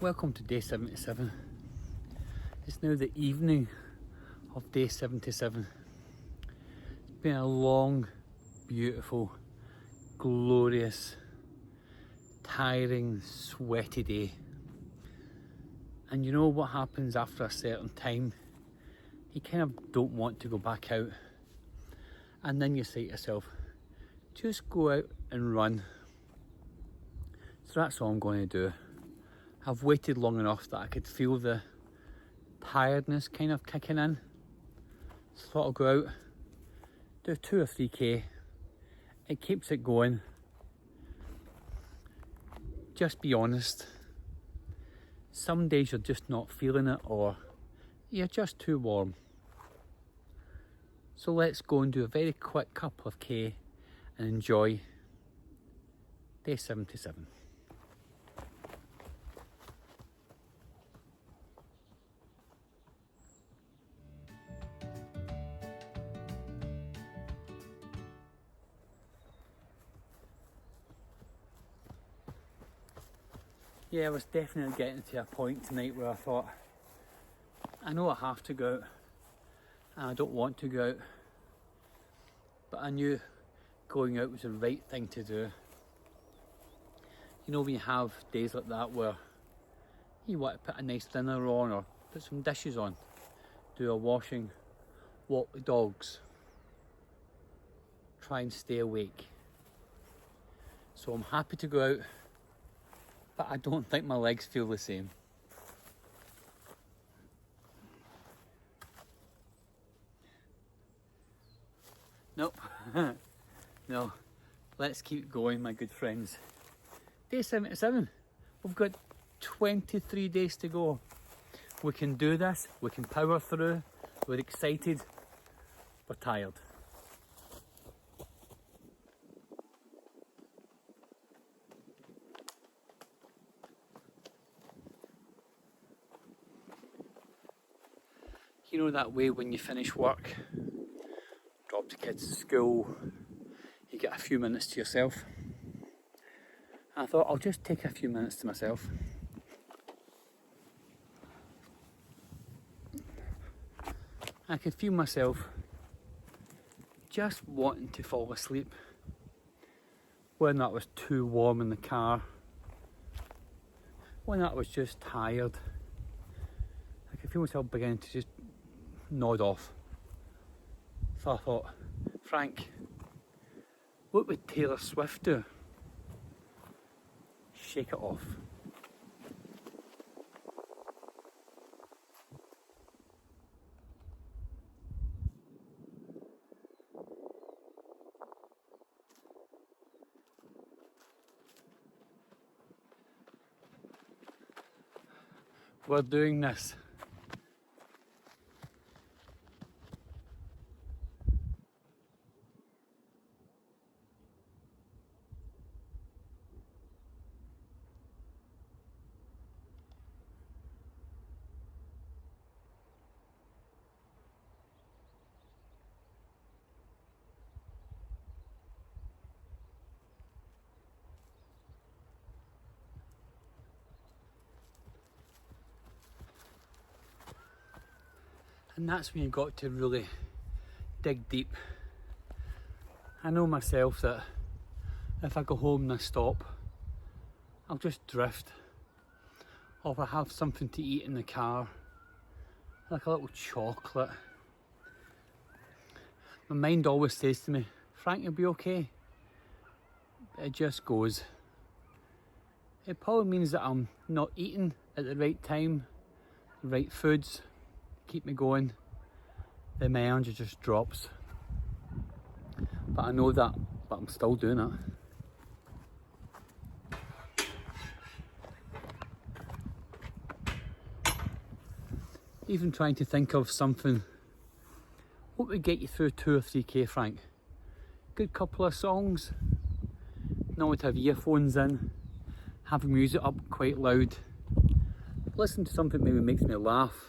Welcome to day 77. It's now the evening of day 77. It's been a long, beautiful, glorious, tiring, sweaty day. And you know what happens after a certain time? You kind of don't want to go back out. And then you say to yourself, just go out and run. So that's all I'm going to do. I've waited long enough that I could feel the tiredness kind of kicking in. So I thought I'll go out, do 2 or 3k. It keeps it going. Just be honest. Some days you're just not feeling it, or you're just too warm. So let's go and do a very quick couple of k and enjoy day 77. Yeah, I was definitely getting to a point tonight where I thought, I know I have to go out and I don't want to go out, but I knew going out was the right thing to do. You know, when you have days like that where you want to put a nice dinner on or put some dishes on, do a washing, walk the dogs, try and stay awake. So I'm happy to go out, but I don't think my legs feel the same. Nope. No. Let's keep going, my good friends. Day 77. We've got 23 days to go. We can do this. We can power through. We're excited. We're tired. You know that way when you finish work, drop the kids to school, you get a few minutes to yourself. And I thought I'll just take a few minutes to myself. I could feel myself just wanting to fall asleep when that was too warm in the car, when that was just tired. I could feel myself beginning to just nod off. So I thought, Frank, what would Taylor Swift do? Shake it off. We're doing this. And that's when you've got to really dig deep. I know myself that if I go home and I stop, I'll just drift. Or if I have something to eat in the car, like a little chocolate, my mind always says to me, Frank, you'll be okay. But it just goes. It probably means that I'm not eating at the right time, the right foods, keep me going, then my energy just drops. But I know that, but I'm still doing it. Even trying to think of something, what would get you through 2 or 3k, Frank? Good couple of songs, not to have earphones in, have the music up quite loud, listen to something maybe makes me laugh.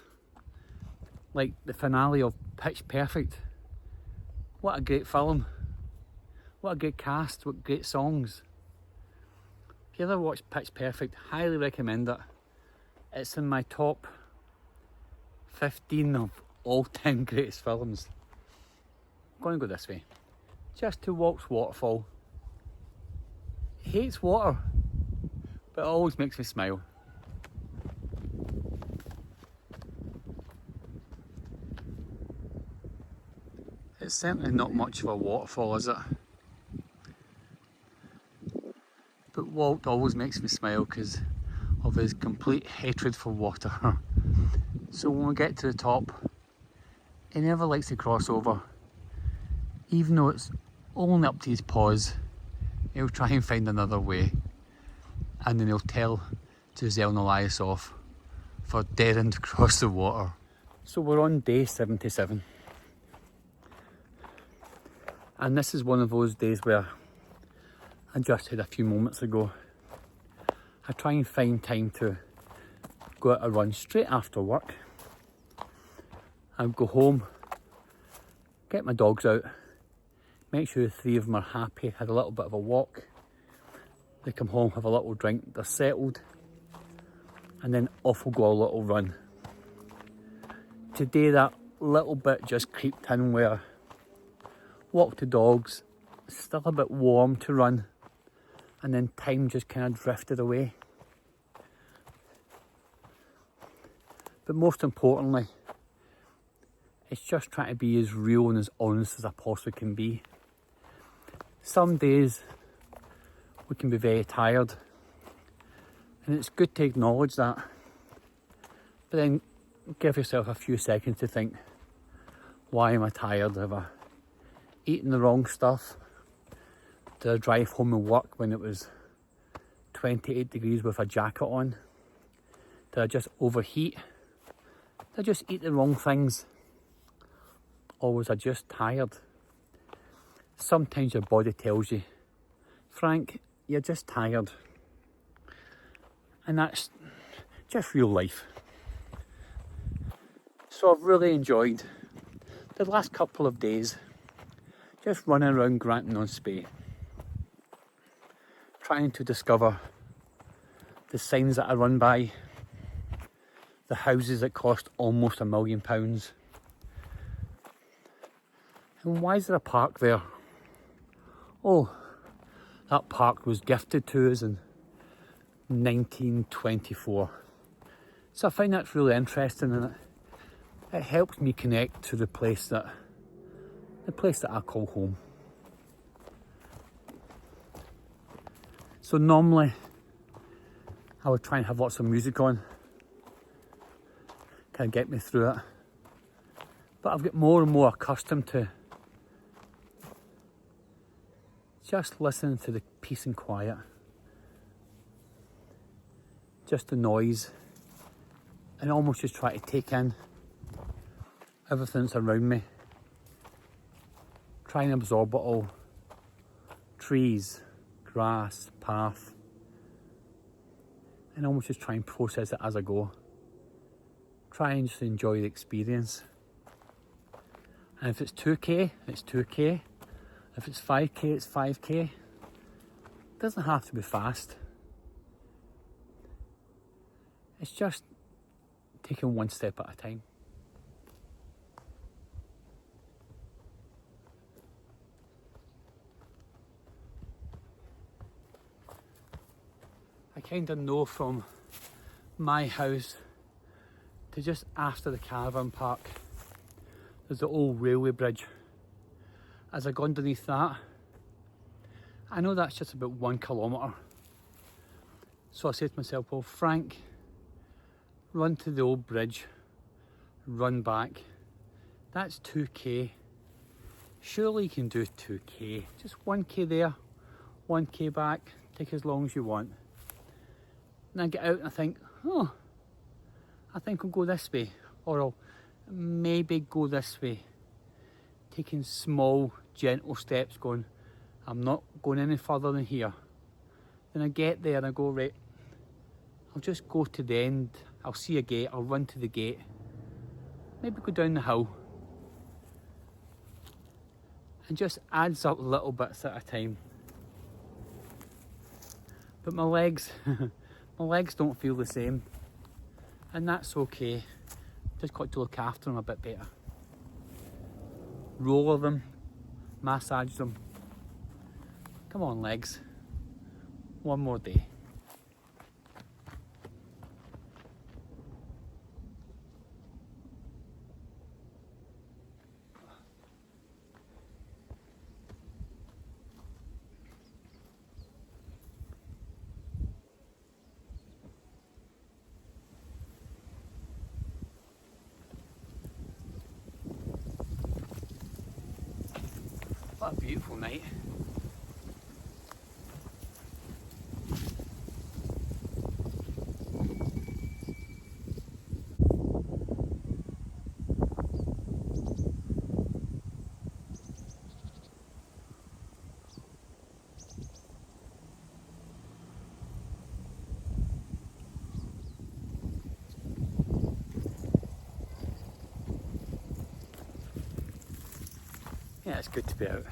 Like the finale of Pitch Perfect. What a great film. What a great cast, what great songs. If you ever watched Pitch Perfect, highly recommend it. It's in my top 15 of all-time greatest films. I'm going to go this way. Just to Walt's waterfall. Hates water, but it always makes me smile. It's certainly not much of a waterfall, is it? But Walt always makes me smile because of his complete hatred for water. So when we get to the top, he never likes to cross over. Even though it's only up to his paws, he'll try and find another way. And then he'll tell Giselle and Elias off for daring to cross the water. So we're on day 77. And this is one of those days where I just had a few moments ago. I try and find time to go out a run straight after work. I'll go home, get my dogs out, make sure the three of them are happy, had a little bit of a walk. They come home, have a little drink, they're settled, and then off we'll go a little run. Today that little bit just creeped in where walk the dogs, still a bit warm to run, and then time just kind of drifted away. But most importantly, it's just trying to be as real and as honest as I possibly can be. Some days we can be very tired, and it's good to acknowledge that, but then give yourself a few seconds to think, why am I tired? Have I eaten the wrong stuff? Did I drive home and work when it was 28 degrees with a jacket on? Did I just overheat? Did I just eat the wrong things? Or was I just tired? Sometimes your body tells you, Frank, you're just tired. And that's just real life. So I've really enjoyed the last couple of days just running around Grantown, trying to discover the signs that I run by, the houses that cost almost £1 million. And why is there a park there? Oh, that park was gifted to us in 1924. So I find that's really interesting, and it helps me connect to the place that I call home. So normally I would try and have lots of music on, kind of get me through it. But I've got more and more accustomed to just listening to the peace and quiet, just the noise, and almost just try to take in everything that's around me. Try and absorb it all. Trees, grass, path, and almost just try and process it as I go. Try and just enjoy the experience. And if it's 2k, it's 2k. If it's 5k, it's 5k. It doesn't have to be fast. It's just taking one step at a time. I kind of know from my house to just after the caravan park, there's the old railway bridge. As I go underneath that, I know that's just about 1 kilometre. So I say to myself, well, Frank, run to the old bridge, run back. That's 2k. Surely you can do 2k. Just 1k there, 1k back, take as long as you want. And I get out and I think, oh, I think I'll go this way, or I'll maybe go this way. Taking small, gentle steps, going, I'm not going any further than here. Then I get there and I go, right, I'll just go to the end, I'll see a gate, I'll run to the gate, maybe go down the hill. And just adds up little bits at a time. But my legs, my legs don't feel the same. And that's okay. Just got to look after them a bit better. Roller them, massage them. Come on, legs. One more day. What a beautiful night. Yeah, it's good to be out.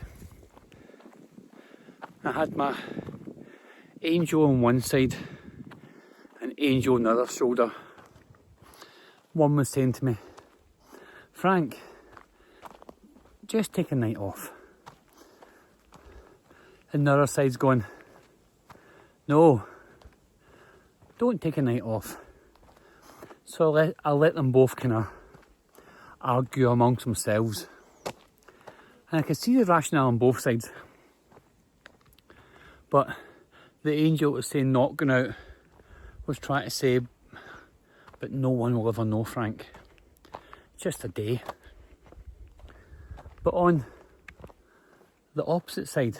I had my angel on one side and angel on the other shoulder. One was saying to me, Frank, just take a night off. And the other side's going, no, don't take a night off. So I'll let them both kind of argue amongst themselves. And I could see the rationale on both sides. But the angel was saying not going out was trying to say, but no one will ever know, Frank. Just a day. But on the opposite side,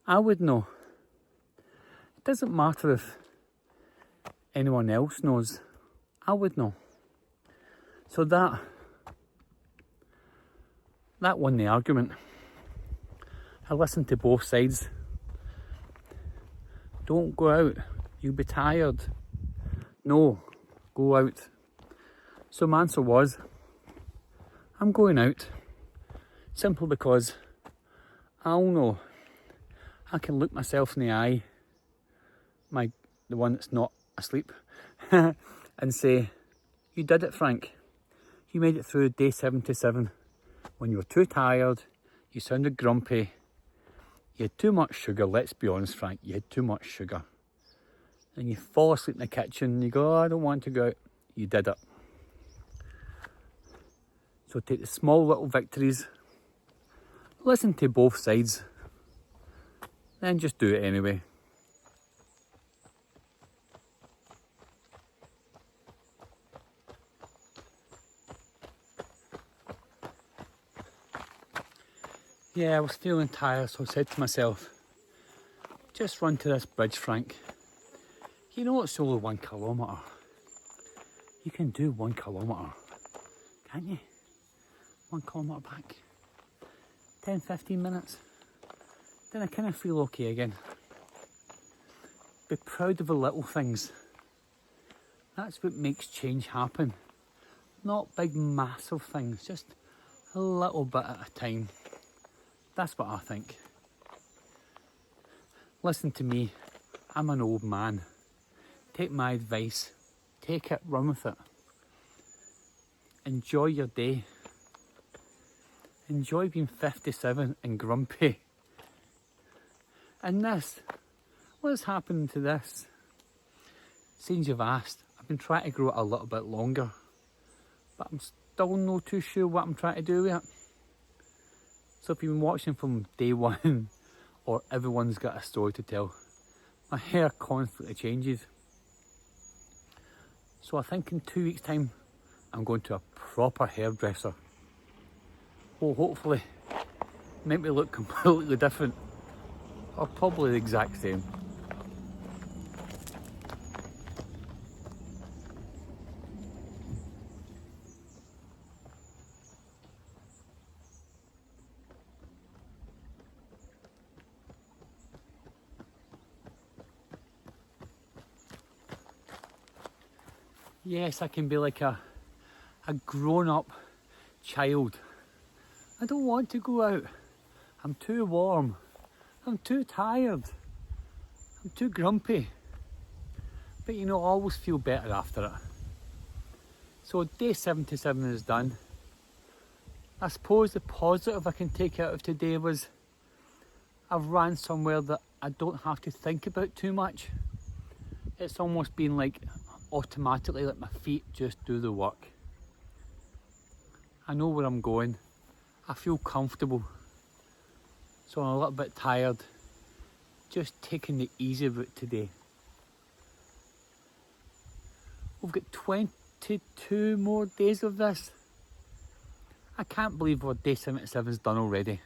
I would know. It doesn't matter if anyone else knows. I would know. So that won the argument. I listened to both sides. Don't go out, you'll be tired. No, go out. So my answer was, I'm going out. Simply because I'll know. I can look myself in the eye, the one that's not asleep, and say, you did it, Frank. You made it through day 77 when you were too tired, you sounded grumpy, you had too much sugar. Let's be honest, Frank, you had too much sugar. And you fall asleep in the kitchen and you go, oh, I don't want to go out. You did it. So take the small little victories, listen to both sides, then just do it anyway. Yeah, I was feeling tired, so I said to myself, just run to this bridge, Frank. You know it's only 1 kilometre. You can do 1 kilometre, can't you? 1 kilometre back. 10, 15 minutes. Then I kind of feel okay again. Be proud of the little things. That's what makes change happen. Not big, massive things, just a little bit at a time. That's what I think. Listen to me, I'm an old man. Take my advice, take it, run with it. Enjoy your day. Enjoy being 57 and grumpy. And this, what's happened to this? Since you've asked, I've been trying to grow it a little bit longer, but I'm still not too sure what I'm trying to do with it. So if you've been watching from day one, or everyone's got a story to tell, my hair constantly changes. So I think in 2 weeks' time, I'm going to a proper hairdresser. Well, hopefully, make me look completely different, or probably the exact same. Yes, I can be like a grown-up child. I don't want to go out. I'm too warm. I'm too tired. I'm too grumpy. But you know, I always feel better after it. So day 77 is done. I suppose the positive I can take out of today was I've ran somewhere that I don't have to think about too much. It's almost been like automatically, like my feet just do the work. I know where I'm going. I feel comfortable. So I'm a little bit tired. Just taking the easy route today. We've got 22 more days of this. I can't believe we're day 77's done already.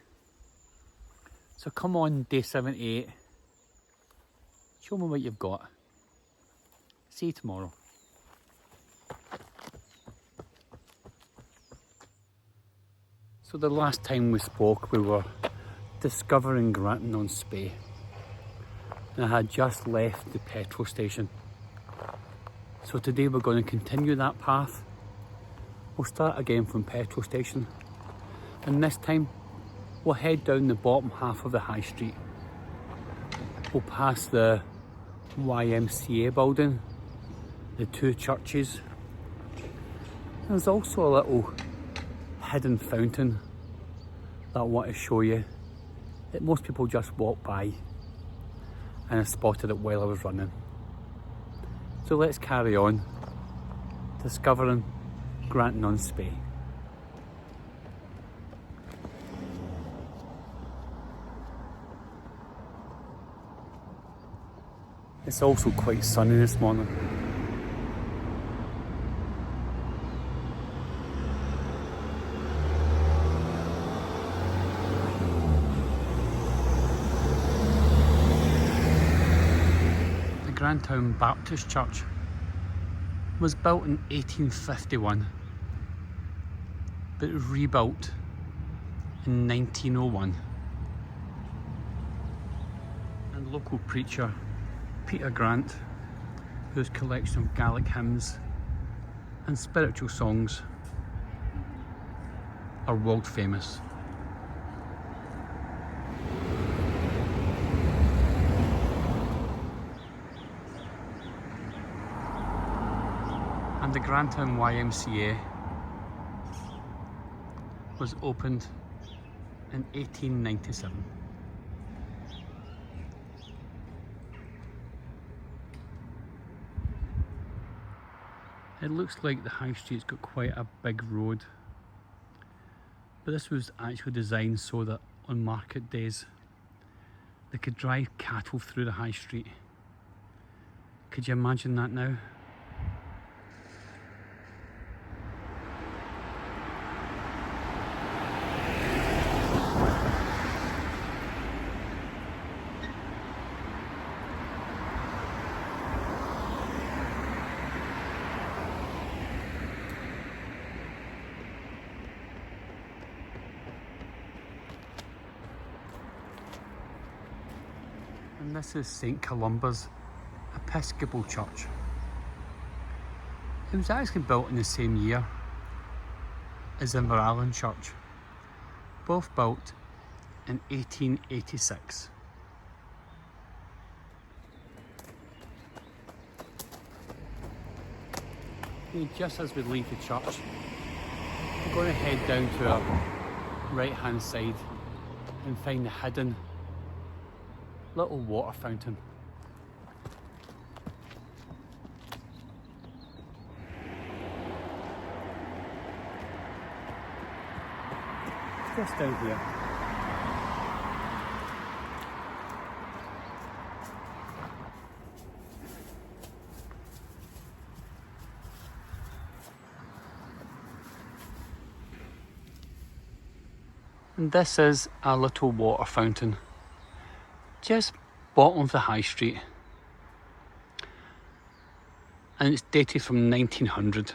So come on, day 78. Show me what you've got. See you tomorrow. So the last time we spoke, we were discovering Grantown Show. And I had just left the petrol station. So today we're going to continue that path. We'll start again from petrol station. And this time, we'll head down the bottom half of the high street. We'll pass the YMCA building, the two churches. There's also a little hidden fountain that I want to show you that most people just walk by, and I spotted it while I was running. So let's carry on discovering Grantown Show. It's also quite sunny this morning. The Grantown Baptist Church was built in 1851, but rebuilt in 1901. And local preacher Peter Grant, whose collection of Gaelic hymns and spiritual songs are world famous. And the Grantown YMCA was opened in 1897. It looks like the high street's got quite a big road, but this was actually designed so that on market days they could drive cattle through the high street. Could you imagine that now? And this is St Columba's Episcopal Church. It was actually built in the same year as Inverallan Church, both built in 1886. And just as we leave the church, we're going to head down to our right hand side and find the hidden little water fountain. Just down here. And this is a little water fountain just bottom of the high street, and it's dated from 1900.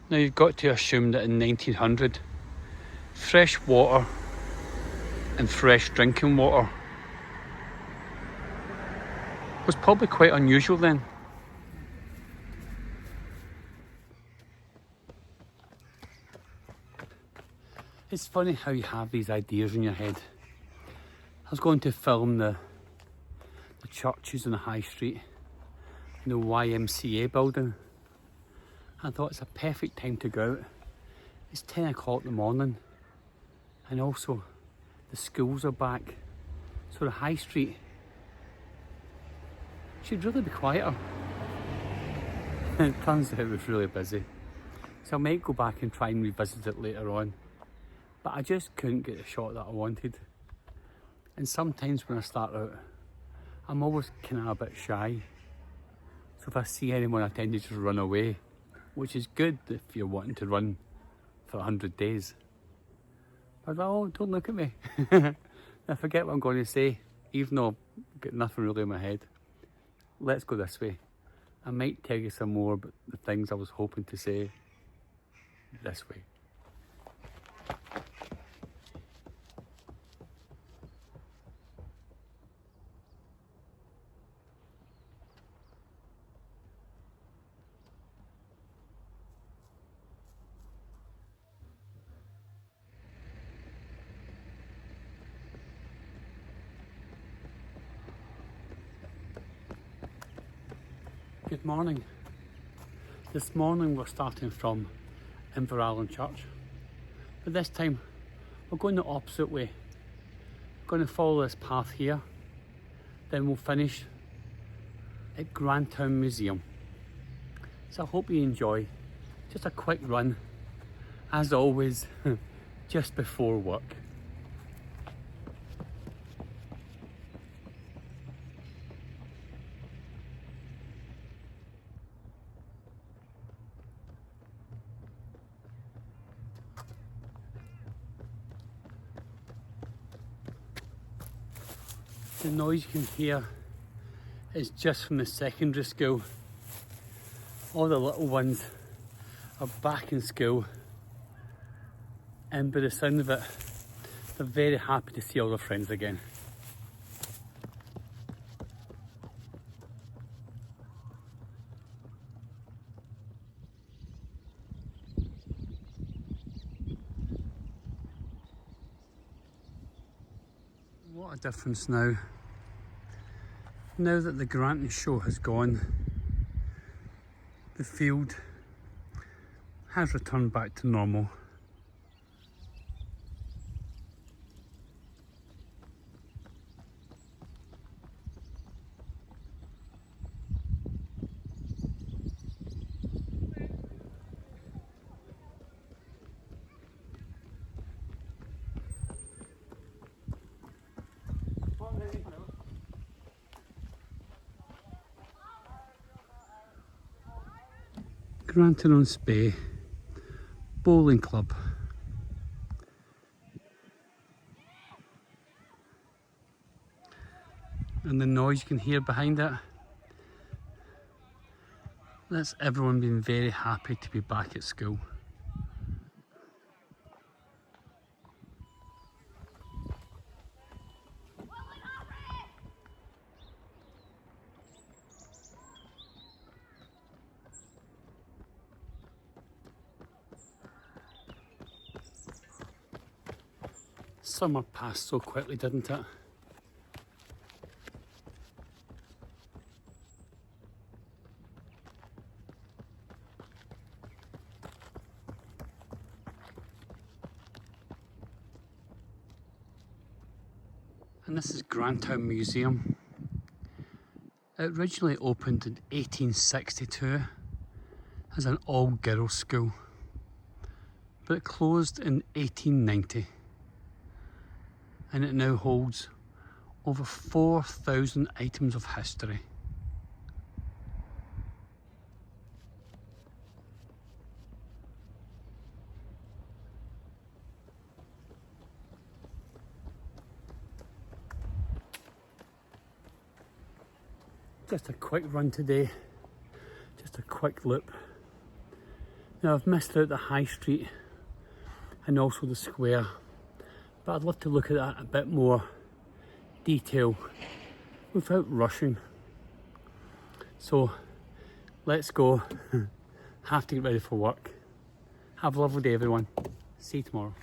Now you've got to assume that in 1900 fresh water and fresh drinking water was probably quite unusual then. It's funny how you have these ideas in your head. I was going to film the churches on the high street, the YMCA building. I thought it's a perfect time to go out. It's 10 o'clock in the morning, and also the schools are back, so the high street should really be quieter. It turns out it was really busy, so I might go back and try and revisit it later on, but I just couldn't get the shot that I wanted. And sometimes when I start out, I'm always kind of a bit shy, so if I see anyone I tend to just run away, which is good if you're wanting to run for 100 days. But oh, don't look at me. I forget what I'm going to say, even though I've got nothing really in my head. Let's go this way. I might tell you some more about the things I was hoping to say this way. Good morning. This morning we're starting from Inverallan Church, but this time we're going the opposite way. We're going to follow this path here, then we'll finish at Grantown Museum. So I hope you enjoy. Just a quick run, as always, just before work. The noise you can hear is just from the secondary school. All the little ones are back in school, and by the sound of it, they're very happy to see all their friends again. What a difference now. Now that the Grantown Show has gone, the field has returned back to normal. Grantown Spey Bowling Club. And the noise you can hear behind it, that's everyone being very happy to be back at school. Summer passed so quickly, didn't it? And this is Grantown Museum. It originally opened in 1862 as an all-girls school, but it closed in 1890. And it now holds over 4,000 items of history. Just a quick run today, just a quick loop. Now I've missed out the high street and also the square, but I'd love to look at that a bit more detail without rushing. So let's go. Have to get ready for work. Have a lovely day, everyone. See you tomorrow.